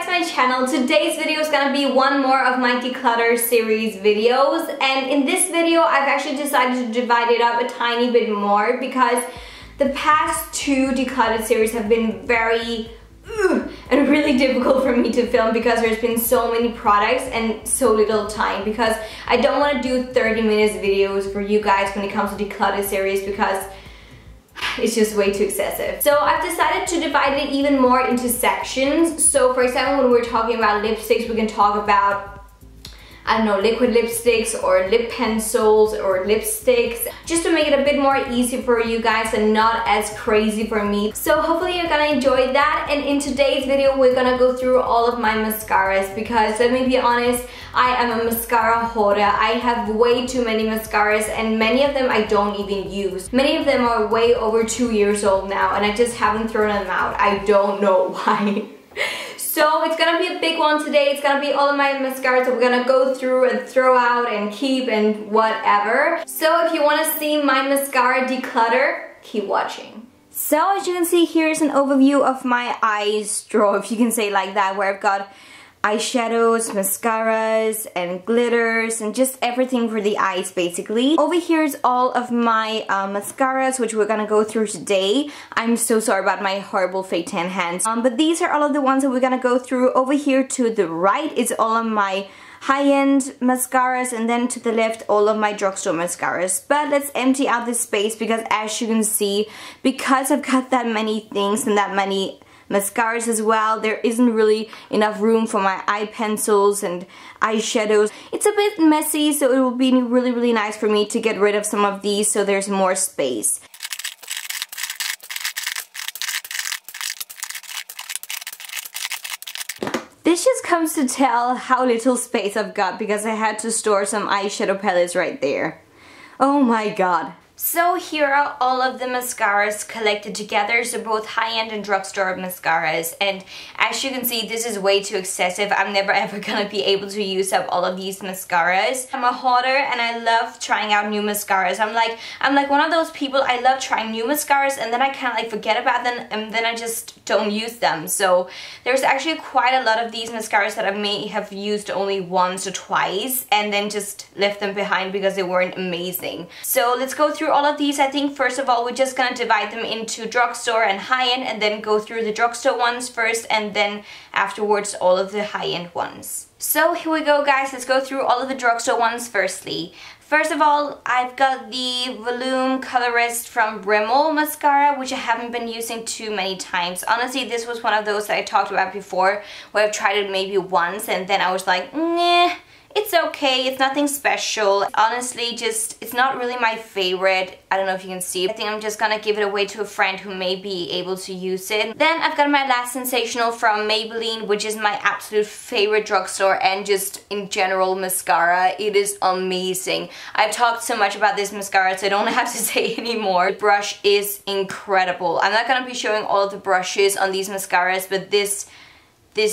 my channel. Today's video is gonna be one more of my Declutter series videos, and in this video I've actually decided to divide it up a tiny bit more because the past two Declutter series have been very and really difficult for me to film because there's been so many products and so little time, because I don't want to do 30 minutes videos for you guys when it comes to Declutter series because it's just way too excessive. So I've decided to divide it even more into sections. So for example, when we're talking about lipsticks, we can talk about, I don't know, liquid lipsticks or lip pencils or lipsticks, just to make it a bit more easy for you guys and not as crazy for me. So hopefully you're gonna enjoy that. And in today's video, we're gonna go through all of my mascaras because, let me be honest, I am a mascara hoarder. I have way too many mascaras and many of them I don't even use. Many of them are way over 2 years old now and I just haven't thrown them out. I don't know why. So it's gonna be a big one today. It's gonna be all of my mascaras that we're gonna go through and throw out and keep and whatever. So if you wanna see my mascara declutter, keep watching. So as you can see, here's an overview of my eyes drawer, if you can say it like that, where I've got eyeshadows, mascaras, and glitters, and just everything for the eyes basically. Over here is all of my mascaras, which we're gonna go through today. I'm so sorry about my horrible fake tan hands. But these are all of the ones that we're gonna go through. Over here to the right is all of my high-end mascaras, and then to the left all of my drugstore mascaras. But let's empty out this space because, as you can see, because I've got that many things and that many mascaras as well, there isn't really enough room for my eye pencils and eyeshadows. It's a bit messy, so it will be really nice for me to get rid of some of these so there's more space. This just comes to tell how little space I've got because I had to store some eyeshadow palettes right there. Oh my god. So here are all of the mascaras collected together, so both high-end and drugstore mascaras, and as you can see, this is way too excessive. I'm never ever gonna be able to use up all of these mascaras. I'm a hoarder and I love trying out new mascaras. I'm like one of those people, I love trying new mascaras and then I kind of like forget about them and then I just don't use them. So there's actually quite a lot of these mascaras that I may have used only once or twice and then just left them behind because they weren't amazing. So let's go through all of these. I think first of all we're just gonna divide them into drugstore and high-end and then go through the drugstore ones first and then afterwards all of the high-end ones. So here we go guys, let's go through all of the drugstore ones firstly. First of all, I've got the Volume Colorist from Rimmel mascara, which I haven't been using too many times. Honestly, this was one of those that I talked about before where I've tried it maybe once and then I was like, nah, it's okay, it's nothing special. Honestly, just, it's not really my favorite. I don't know if you can see. I think I'm just gonna give it away to a friend who may be able to use it. Then I've got my Last Sensational from Maybelline, which is my absolute favorite drugstore and just in general mascara. It is amazing. I've talked so much about this mascara, so I don't have to say anymore. The brush is incredible. I'm not gonna be showing all of the brushes on these mascaras, but this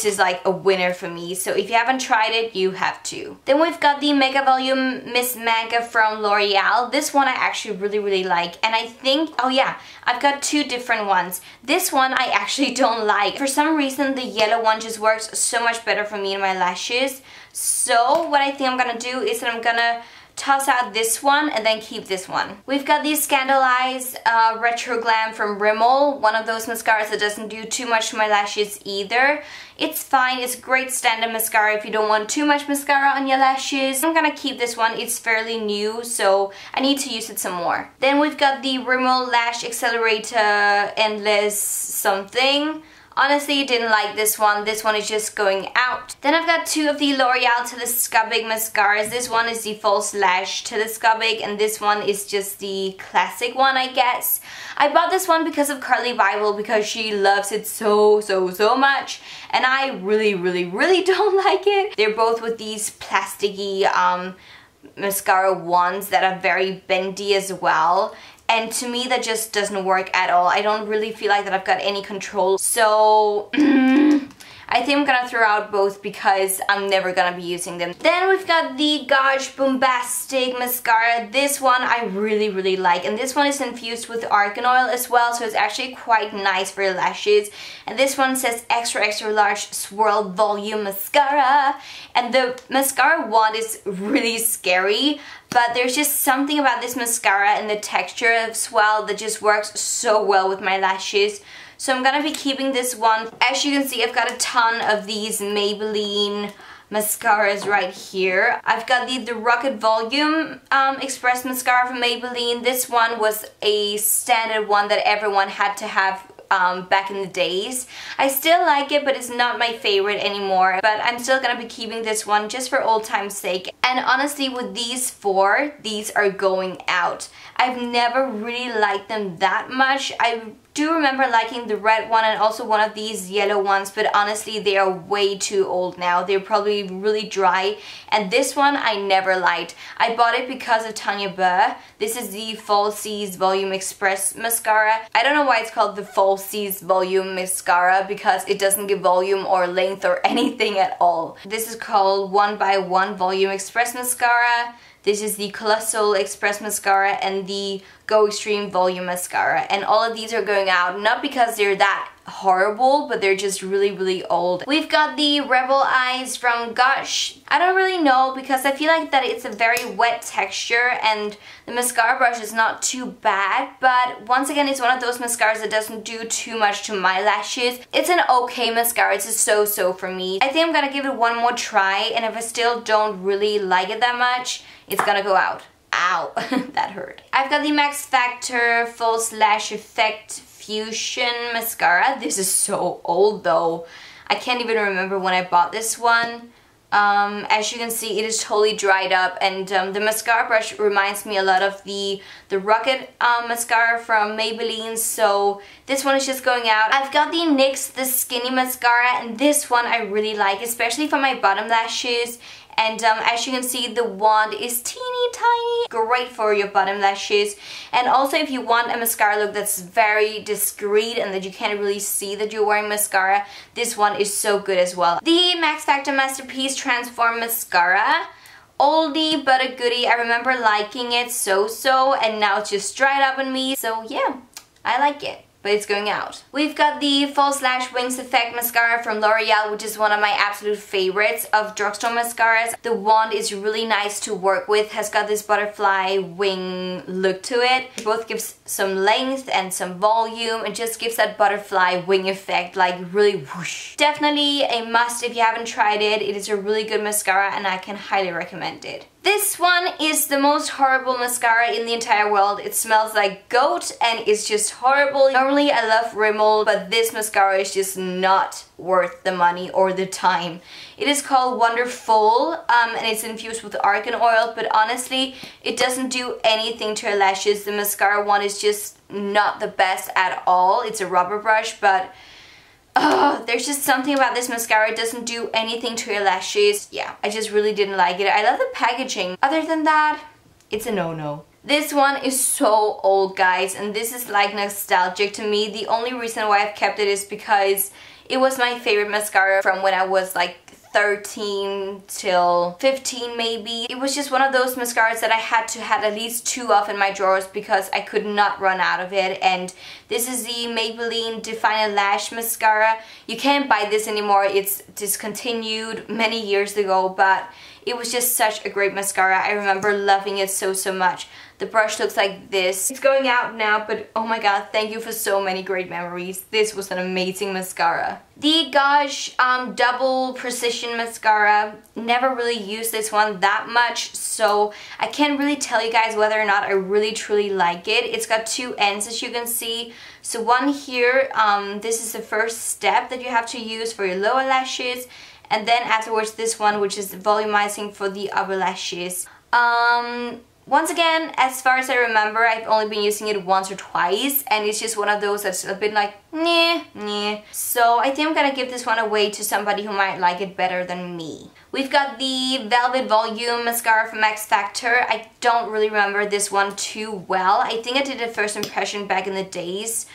is like a winner for me, so if you haven't tried it, you have to. Then we've got the Mega Volume Miss Manga from L'Oreal. This one I actually really like, and I think, oh yeah, I've got two different ones. This one I actually don't like. For some reason, the yellow one just works so much better for me and my lashes. So what I think I'm gonna do is that I'm gonna toss out this one and then keep this one. We've got the Scandalize Retro Glam from Rimmel, one of those mascaras that doesn't do too much to my lashes either. It's fine, it's great standard mascara if you don't want too much mascara on your lashes. I'm gonna keep this one, it's fairly new, so I need to use it some more. Then we've got the Rimmel Lash Accelerator Endless something. Honestly, didn't like this one. This one is just going out. Then I've got two of the L'Oreal Telescopic mascaras. This one is the False Lash Telescopic and this one is just the classic one, I guess. I bought this one because of Carly Bible because she loves it so much and I really don't like it. They're both with these plasticky mascara wands that are very bendy as well. And to me that just doesn't work at all. I don't really feel like that I've got any control. So I think I'm gonna throw out both because I'm never gonna be using them. Then we've got the Gosh Bombastic Mascara. This one I really like, and this one is infused with argan oil as well, so it's actually quite nice for your lashes. And this one says extra large swirl volume mascara, and the mascara wand is really scary, but there's just something about this mascara and the texture of swirl that just works so well with my lashes. So I'm gonna be keeping this one. As you can see, I've got a ton of these Maybelline mascaras right here. I've got the Rocket Volume Express Mascara from Maybelline. This one was a standard one that everyone had to have back in the days. I still like it, but it's not my favorite anymore. But I'm still gonna be keeping this one just for old time's sake. And honestly, with these four, these are going out. I've never really liked them that much. I do remember liking the red one and also one of these yellow ones, but honestly they are way too old now. They're probably really dry, and this one I never liked. I bought it because of Tanya Burr. This is the Falsies Volume Express Mascara. I don't know why it's called the Falsies Volume Mascara, because it doesn't give volume or length or anything at all. This is called 1x1 Volume Express Mascara. This is the Colossal Express Mascara and the Go Extreme Volume Mascara. And all of these are going out, not because they're that horrible, but they're just really old. We've got the Rebel Eyes from Gosh. I don't really know, because I feel like that it's a very wet texture and the mascara brush is not too bad, but once again it's one of those mascaras that doesn't do too much to my lashes. It's an okay mascara, it's a so-so for me. I think I'm gonna give it one more try, and if I still don't really like it that much, it's gonna go out. Ow, that hurt. I've got the Max Factor False Lash Effect Fusion Mascara. This is so old though. I can't even remember when I bought this one. As you can see, it is totally dried up, and the mascara brush reminds me a lot of the Rocket mascara from Maybelline, so this one is just going out. I've got the NYX The Skinny Mascara, and this one I really like, especially for my bottom lashes. And as you can see, the wand is teeny tiny, great for your bottom lashes. And also if you want a mascara look that's very discreet and that you can't really see that you're wearing mascara, this one is so good as well. The Max Factor Masterpiece Transform Mascara. Oldie but a goodie. I remember liking it so-so, and now it's just dried up on me. So yeah, I like it, but it's going out. We've got the False Lash Wings Effect Mascara from L'Oreal, which is one of my absolute favorites of Drugstore mascaras. The wand is really nice to work with, has got this butterfly wing look to it. It both gives some length and some volume, and just gives that butterfly wing effect, like really whoosh. Definitely a must if you haven't tried it. It is a really good mascara and I can highly recommend it. This one is the most horrible mascara in the entire world. It smells like goat and it's just horrible. Normally I love Rimmel, but this mascara is just not worth the money or the time. It is called Wonderful, and it's infused with argan oil, but honestly it doesn't do anything to your lashes. The mascara one is just not the best at all. It's a rubber brush, but there's just something about this mascara. It doesn't do anything to your lashes. Yeah, I just really didn't like it. I love the packaging. Other than that, it's a no-no. This one is so old, guys, and this is like nostalgic to me. The only reason why I've kept it is because it was my favorite mascara from when I was like 13 till 15 maybe. It was just one of those mascaras that I had to have at least 2 of in my drawers because I could not run out of it. And this is the Maybelline Define a Lash Mascara. You can't buy this anymore. It's discontinued many years ago, but it was just such a great mascara. I remember loving it so much. The brush looks like this. It's going out now, but oh my god, thank you for so many great memories. This was an amazing mascara. The Gosh Double Precision Mascara. Never really used this one that much, so I can't really tell you guys whether or not I really truly like it. It's got 2 ends, as you can see. So one here, this is the first step that you have to use for your lower lashes. And then afterwards this one, which is volumizing for the upper lashes. Once again, as far as I remember, I've only been using it once or twice, and it's just one of those that's a bit like, nah. So I think I'm gonna give this one away to somebody who might like it better than me. We've got the Velvet Volume Mascara from Max Factor. I don't really remember this one too well. I think I did a first impression back in the days.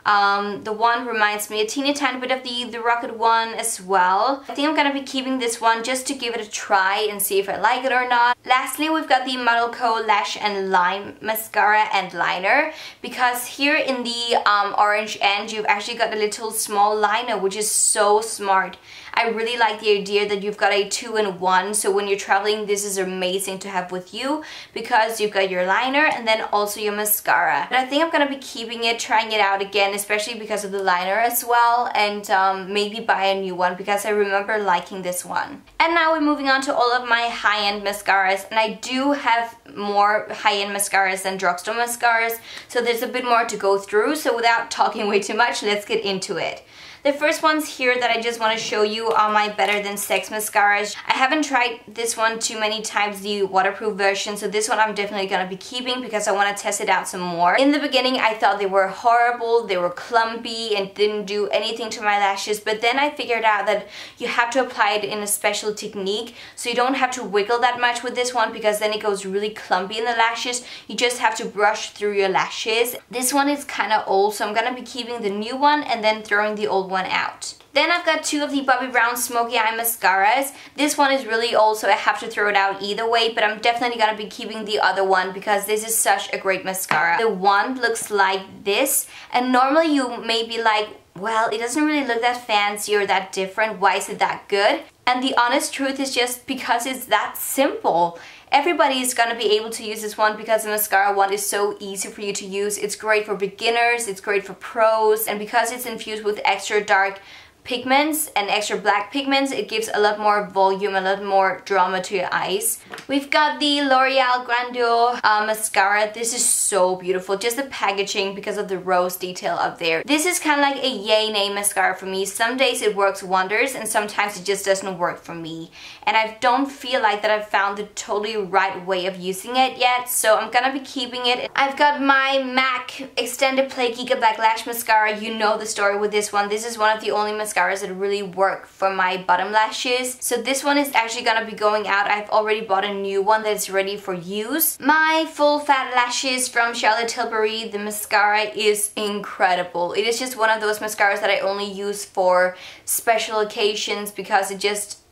The one reminds me a teeny tiny bit of the Rocket one as well. I think I'm gonna be keeping this one just to give it a try and see if I like it or not. Lastly, we've got the Model Co Lash and Line Mascara and Liner, because here in the orange end, you've actually got a little small liner, which is so smart. I really like the idea that you've got a 2-in-1, so when you're traveling, this is amazing to have with you because you've got your liner and then also your mascara. But I think I'm gonna be keeping it, trying it out again, especially because of the liner as well, and maybe buy a new one because I remember liking this one. And now we're moving on to all of my high-end mascaras, and I do have more high-end mascaras than drugstore mascaras, so there's a bit more to go through. So without talking way too much, let's get into it. The first ones here that I just want to show you are my Better Than Sex mascaras. I haven't tried this one too many times, the waterproof version, so this one I'm definitely going to be keeping because I want to test it out some more. In the beginning I thought they were horrible, they were clumpy and didn't do anything to my lashes, but then I figured out that you have to apply it in a special technique, so you don't have to wiggle that much with this one because then it goes really clumpy in the lashes. You just have to brush through your lashes. This one is kind of old, so I'm going to be keeping the new one and then throwing the old one out. Then I've got two of the Bobbi Brown Smoky Eye Mascaras. This one is really old, so I have to throw it out either way, but I'm definitely going to be keeping the other one because this is such a great mascara. The one looks like this, and normally you may be like, well, it doesn't really look that fancy or that different, why is it that good? And the honest truth is just because it's that simple. Everybody is going to be able to use this one because the mascara one is so easy for you to use. It's great for beginners, it's great for pros, and because it's infused with extra dark pigments and extra black pigments, it gives a lot more volume, a lot more drama to your eyes. We've got the L'Oreal Grandeur mascara. This is so beautiful, just the packaging because of the rose detail up there. This is kind of like a yay nay mascara for me. Some days it works wonders and sometimes it just doesn't work for me, and I don't feel like that I've found the totally right way of using it yet, so I'm gonna be keeping it. I've got my MAC Extended Play Giga Black Lash Mascara. You know the story with this one. This is one of the only mascaras that really work for my bottom lashes. So this one is actually gonna be going out. I've already bought a new one that's ready for use. My Full Fat Lashes from Charlotte Tilbury, the mascara is incredible. It is just one of those mascaras that I only use for special occasions because it's just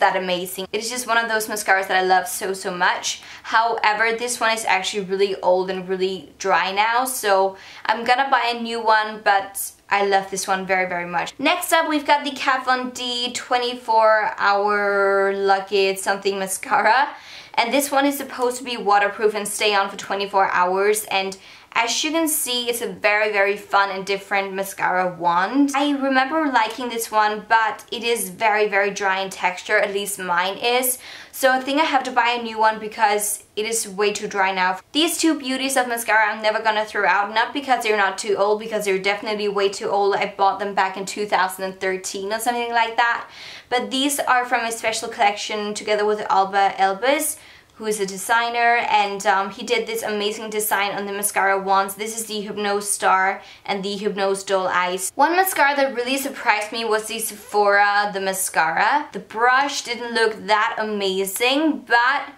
that amazing. It is just one of those mascaras that I love so much. However, this one is actually really old and really dry now, so I'm gonna buy a new one, but I love this one very much. Next up, we've got the Kat Von D 24-hour Lucky something mascara, and this one is supposed to be waterproof and stay on for 24 hours, and as you can see, it's a very fun and different mascara wand. I remember liking this one, but it is very dry in texture, at least mine is. So I think I have to buy a new one because it is way too dry now. These two beauties of mascara I'm never gonna throw out, not because they're not too old, because they're definitely way too old. I bought them back in 2013 or something like that. But these are from a special collection together with Alba Elbis, who is a designer, and he did this amazing design on the mascara wands. This is the Hypnose Star and the Hypnose Doll Eyes. One mascara that really surprised me was the Sephora, the mascara. The brush didn't look that amazing, but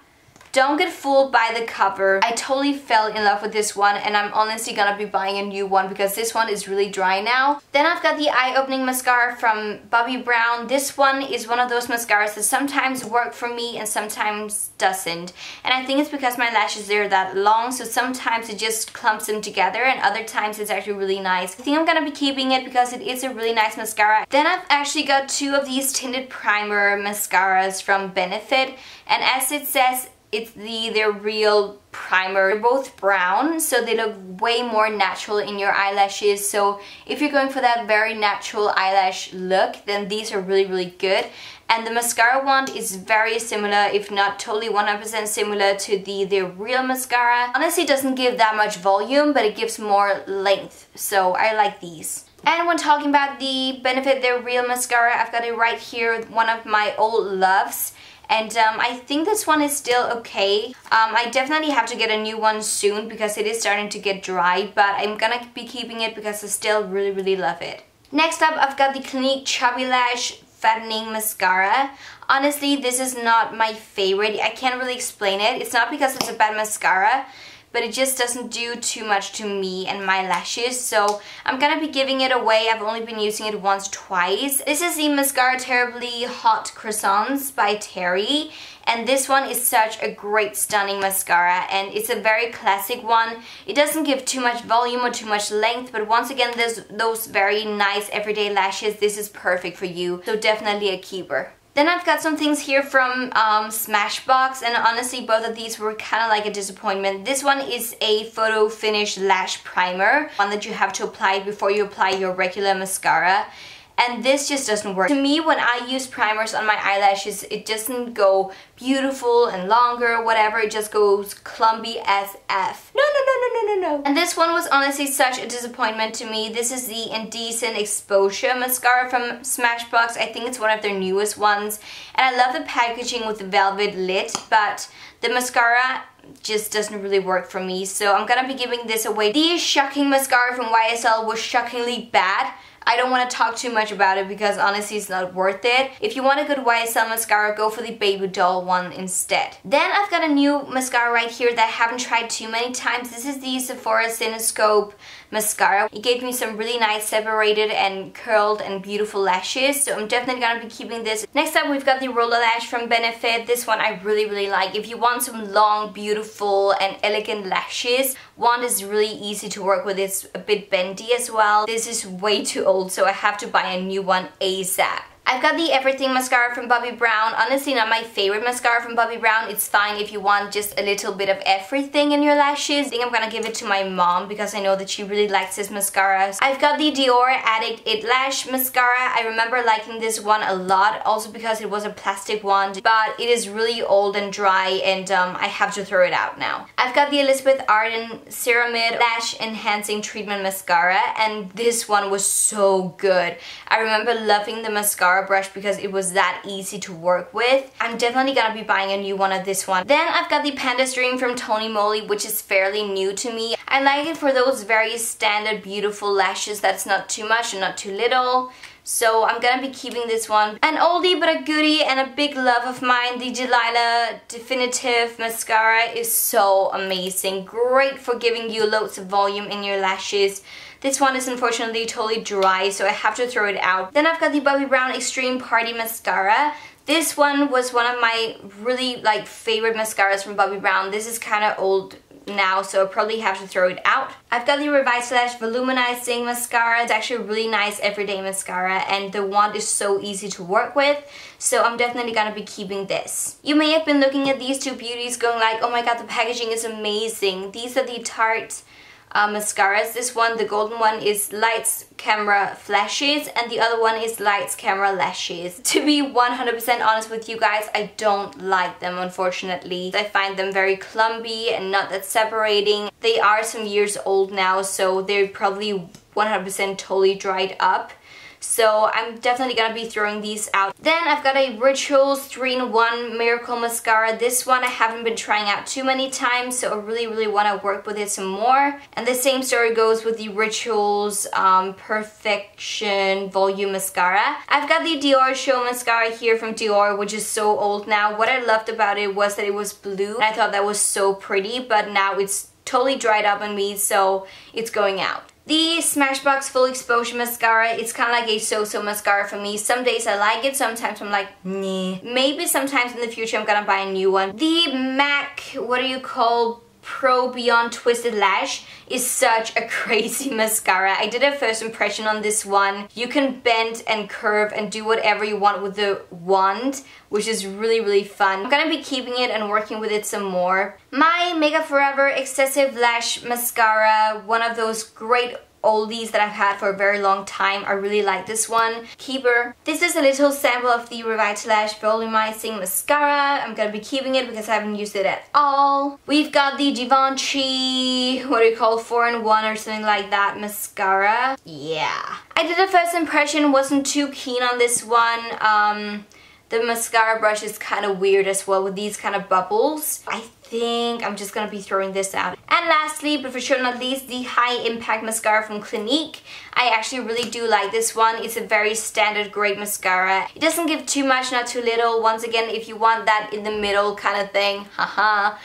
don't get fooled by the cover. I totally fell in love with this one, and I'm honestly gonna be buying a new one because this one is really dry now. Then I've got the Eye Opening Mascara from Bobbi Brown. This one is one of those mascaras that sometimes work for me and sometimes doesn't. And I think it's because my lashes are that long, so sometimes it just clumps them together and other times it's actually really nice. I think I'm gonna be keeping it because it is a really nice mascara. Then I've actually got two of these tinted primer mascaras from Benefit, and as it says, it's their real primer. They're both brown, so they look way more natural in your eyelashes. So if you're going for that very natural eyelash look, then these are really good. And the mascara wand is very similar, if not totally 100% similar to the real mascara. Honestly, it doesn't give that much volume, but it gives more length. So I like these. And when talking about the Benefit Their Real Mascara, I've got it right here, one of my old loves. And I think this one is still okay. I definitely have to get a new one soon because it is starting to get dry, but I'm gonna be keeping it because I still really love it. Next up, I've got the Clinique Chubby Lash Fattening Mascara. Honestly, this is not my favorite. I can't really explain it. It's not because it's a bad mascara, but it just doesn't do too much to me and my lashes, so I'm gonna be giving it away. I've only been using it once or twice. This is the Mascara Terribly Hot Croissants by Terry. And this one is such a great stunning mascara, and it's a very classic one. It doesn't give too much volume or too much length, but once again, there's those very nice everyday lashes. This is perfect for you, so definitely a keeper. Then I've got some things here from Smashbox, and honestly both of these were kind of like a disappointment. This one is a photo finish lash primer, one that you have to apply before you apply your regular mascara. And this just doesn't work. To me, when I use primers on my eyelashes, it doesn't go beautiful and longer, whatever. It just goes clumpy as F. No. And this one was honestly such a disappointment to me. This is the Indecent Exposure Mascara from Smashbox. I think it's one of their newest ones. And I love the packaging with the velvet lid, but the mascara just doesn't really work for me. So I'm gonna be giving this away. The Shocking Mascara from YSL was shockingly bad. I don't want to talk too much about it because honestly it's not worth it. If you want a good YSL mascara, go for the Baby Doll one instead. Then I've got a new mascara right here that I haven't tried too many times. This is the Sephora Cinescope mascara. It gave me some really nice separated and curled and beautiful lashes, so I'm definitely gonna be keeping this. Next up, we've got the Roller Lash from Benefit. This one I really like. If you want some long, beautiful and elegant lashes, one is really easy to work with. It's a bit bendy as well. This is way too old, so I have to buy a new one ASAP. I've got the Everything Mascara from Bobbi Brown. Honestly, not my favorite mascara from Bobbi Brown. It's fine if you want just a little bit of everything in your lashes. I think I'm gonna give it to my mom because I know that she really likes this mascara. I've got the Dior Addict It Lash Mascara. I remember liking this one a lot, also because it was a plastic one, but it is really old and dry, and I have to throw it out now. I've got the Elizabeth Arden Ceramide Lash Enhancing Treatment Mascara, and this one was so good. I remember loving the mascara brush because it was that easy to work with. I'm definitely gonna be buying a new one of this one. Then I've got the Panda Stream from Tony Moly, which is fairly new to me. I like it for those very standard beautiful lashes that's not too much and not too little. So I'm gonna be keeping this one. An oldie but a goodie and a big love of mine, the Delilah Definitive Mascara is so amazing. Great for giving you loads of volume in your lashes. This one is unfortunately totally dry, so I have to throw it out. Then I've got the Bobbi Brown Extreme Party Mascara. This one was one of my really favorite mascaras from Bobbi Brown. This is kind of old now, so I probably have to throw it out. I've got the Revitalash Voluminizing Mascara. It's actually a really nice everyday mascara, and the wand is so easy to work with, so I'm definitely gonna be keeping this. You may have been looking at these two beauties going like, oh my god, the packaging is amazing. These are the Tarte mascaras. This one, the golden one, is Lights Camera Flashes, and the other one is Lights Camera Lashes. To be 100% honest with you guys, I don't like them, unfortunately. I find them very clumpy and not that separating. They are some years old now, so they're probably 100% totally dried up. So I'm definitely gonna be throwing these out. Then I've got a Rituals 3-in-1 Miracle Mascara. This one I haven't been trying out too many times, so I really want to work with it some more. And the same story goes with the Rituals Perfection Volume Mascara. I've got the Dior Show Mascara here from Dior, which is so old now. What I loved about it was that it was blue, and I thought that was so pretty, but now it's totally dried up on me, so it's going out. The Smashbox Full Exposure Mascara, it's kind of like a so-so mascara for me. Some days I like it, sometimes I'm like, nah. Maybe sometimes in the future I'm gonna buy a new one. The MAC, Pro Beyond Twisted Lash is such a crazy mascara. I did a first impression on this one. You can bend and curve and do whatever you want with the wand, which is really fun. I'm gonna be keeping it and working with it some more. My Makeup Forever Excessive Lash Mascara, one of those great oldies that I've had for a very long time. I really like this one. Keeper. This is a little sample of the Revitalash Volumizing Mascara. I'm gonna be keeping it because I haven't used it at all. We've got the Givenchy, 4-in-1 or something like that mascara. Yeah. I did a first impression, wasn't too keen on this one. The mascara brush is kind of weird as well with these kind of bubbles. I think I'm just gonna be throwing this out. And lastly, but for sure not least, the High Impact Mascara from Clinique. I actually really do like this one. It's a very standard great mascara. It doesn't give too much, not too little. Once again, if you want that in the middle kind of thing, haha.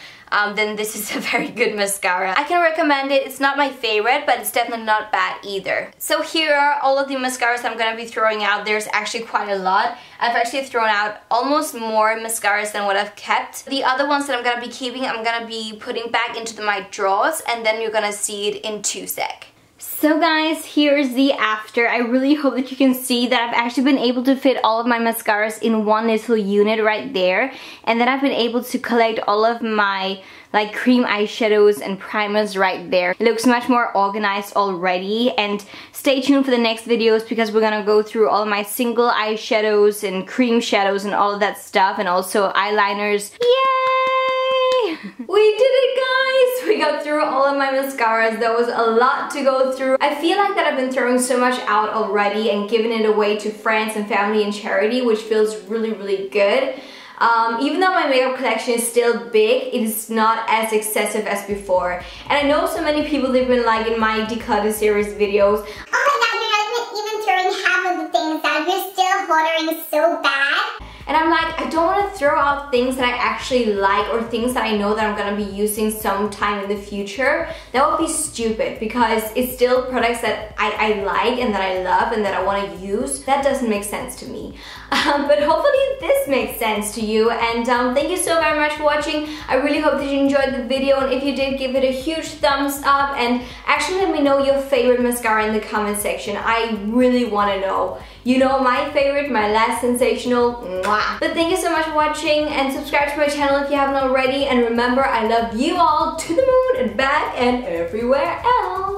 then this is a very good mascara. I can recommend it. It's not my favorite, but it's definitely not bad either. So here are all of the mascaras I'm gonna be throwing out. There's actually quite a lot. I've actually thrown out almost more mascaras than what I've kept. The other ones that I'm gonna be keeping, I'm gonna be putting back into my drawers, and then you're gonna see it in 2 sec. So guys, here's the after. I really hope that you can see that I've actually been able to fit all of my mascaras in one little unit right there. And then I've been able to collect all of my like cream eyeshadows and primers right there. It looks much more organized already, and stay tuned for the next videos because we're gonna go through all of my single eyeshadows and cream shadows and all of that stuff, and also eyeliners. Yay! We did it, guys! We got through all of my mascaras. There was a lot to go through. I feel like that I've been throwing so much out already and giving it away to friends and family and charity, which feels really, really good. Even though my makeup collection is still big, it is not as excessive as before. And I know so many people, they've been like in my Declutter series videos, oh my god, you're not even throwing half of the things out. You're still hoarding so bad. and I'm like, I don't want to throw out things that I actually like or things that I know that I'm going to be using sometime in the future. That would be stupid because it's still products that I like and that I love and that I want to use. That doesn't make sense to me. But hopefully this makes sense to you, and thank you so very much for watching. I really hope that you enjoyed the video, and if you did, give it a huge thumbs up and actually let me know your favorite mascara in the comment section. I really want to know. You know my favorite, my last sensational. Mwah. But thank you so much for watching, and subscribe to my channel if you haven't already, and remember, I love you all to the moon and back and everywhere else.